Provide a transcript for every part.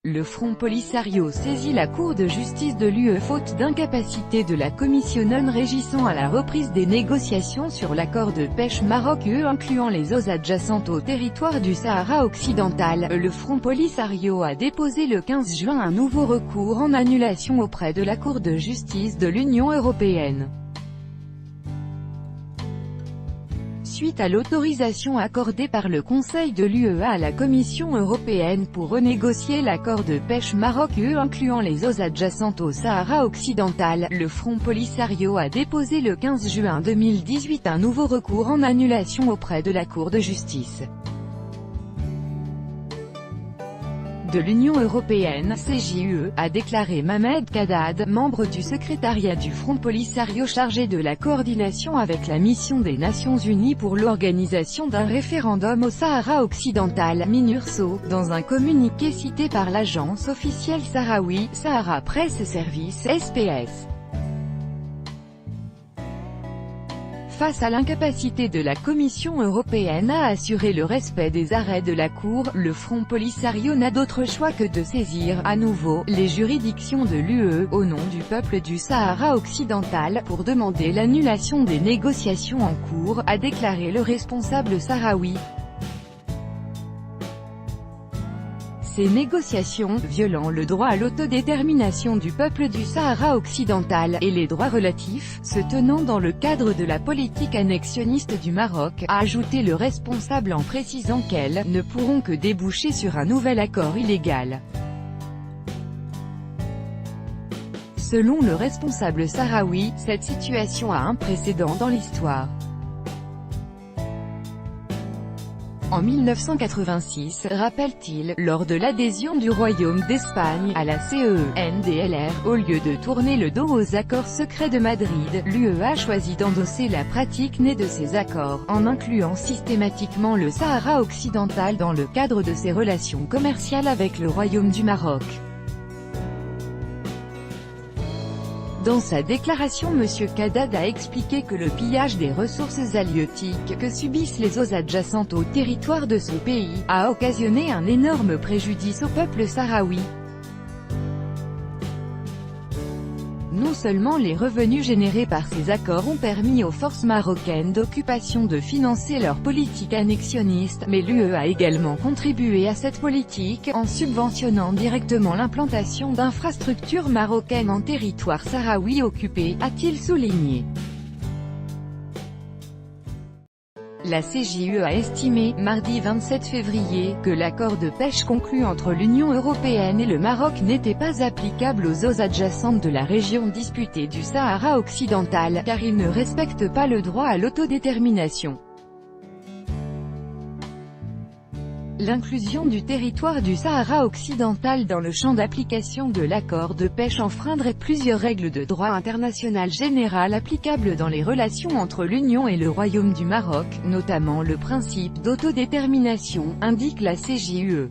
Le Front Polisario saisit la Cour de justice de l'UE faute d'incapacité de la Commission non régissant à la reprise des négociations sur l'accord de pêche Maroc-UE incluant les eaux adjacentes au territoire du Sahara occidental. Le Front Polisario a déposé le 15 juin un nouveau recours en annulation auprès de la Cour de justice de l'Union européenne. Suite à l'autorisation accordée par le Conseil de l'UE à la Commission européenne pour renégocier l'accord de pêche Maroc-UE incluant les eaux adjacentes au Sahara occidental, le Front Polisario a déposé le 15 juin 2018 un nouveau recours en annulation auprès de la Cour de justice de l'Union européenne, CJUE, a déclaré Mohamed Kadad, membre du secrétariat du Front Polisario chargé de la coordination avec la mission des Nations Unies pour l'organisation d'un référendum au Sahara occidental, MINURSO, dans un communiqué cité par l'agence officielle sahraoui, Sahara Press Service, SPS. Face à l'incapacité de la Commission européenne à assurer le respect des arrêts de la Cour, le Front Polisario n'a d'autre choix que de saisir, à nouveau, les juridictions de l'UE, au nom du peuple du Sahara occidental, pour demander l'annulation des négociations en cours, a déclaré le responsable sahraoui. Ces négociations, violant le droit à l'autodétermination du peuple du Sahara occidental, et les droits relatifs, se tenant dans le cadre de la politique annexionniste du Maroc, a ajouté le responsable en précisant qu'elles ne pourront que déboucher sur un nouvel accord illégal. Selon le responsable sahraoui, cette situation a un précédent dans l'histoire. En 1986, rappelle-t-il, lors de l'adhésion du Royaume d'Espagne à la CEE-NDLR, au lieu de tourner le dos aux accords secrets de Madrid, l'UE a choisi d'endosser la pratique née de ces accords, en incluant systématiquement le Sahara occidental dans le cadre de ses relations commerciales avec le Royaume du Maroc. Dans sa déclaration, M. Kadad a expliqué que le pillage des ressources halieutiques que subissent les eaux adjacentes au territoire de son pays a occasionné un énorme préjudice au peuple sahraoui. Non seulement les revenus générés par ces accords ont permis aux forces marocaines d'occupation de financer leur politique annexionniste, mais l'UE a également contribué à cette politique, en subventionnant directement l'implantation d'infrastructures marocaines en territoire sahraoui occupé, a-t-il souligné. La CJUE a estimé, mardi 27 février, que l'accord de pêche conclu entre l'Union européenne et le Maroc n'était pas applicable aux eaux adjacentes de la région disputée du Sahara occidental, car il ne respecte pas le droit à l'autodétermination. L'inclusion du territoire du Sahara occidental dans le champ d'application de l'accord de pêche enfreindrait plusieurs règles de droit international général applicables dans les relations entre l'Union et le Royaume du Maroc, notamment le principe d'autodétermination, indique la CJUE.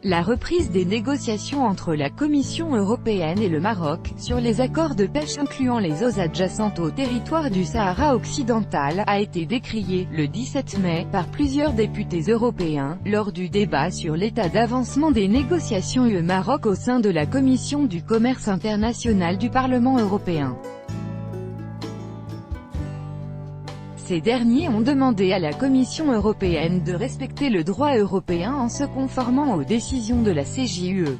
La reprise des négociations entre la Commission européenne et le Maroc, sur les accords de pêche incluant les eaux adjacentes au territoire du Sahara occidental, a été décriée, le 17 mai, par plusieurs députés européens, lors du débat sur l'état d'avancement des négociations UE-Maroc au sein de la Commission du commerce international du Parlement européen. Ces derniers ont demandé à la Commission européenne de respecter le droit européen en se conformant aux décisions de la CJUE.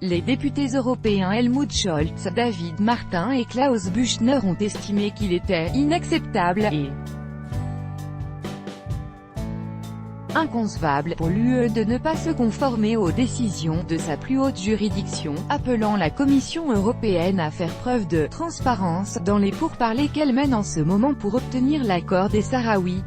Les députés européens Helmut Scholz, David Martin et Klaus Büchner ont estimé qu'il était inacceptable et inconcevable pour l'UE de ne pas se conformer aux décisions de sa plus haute juridiction, appelant la Commission européenne à faire preuve de transparence dans les pourparlers qu'elle mène en ce moment pour obtenir l'accord des Sahraouis.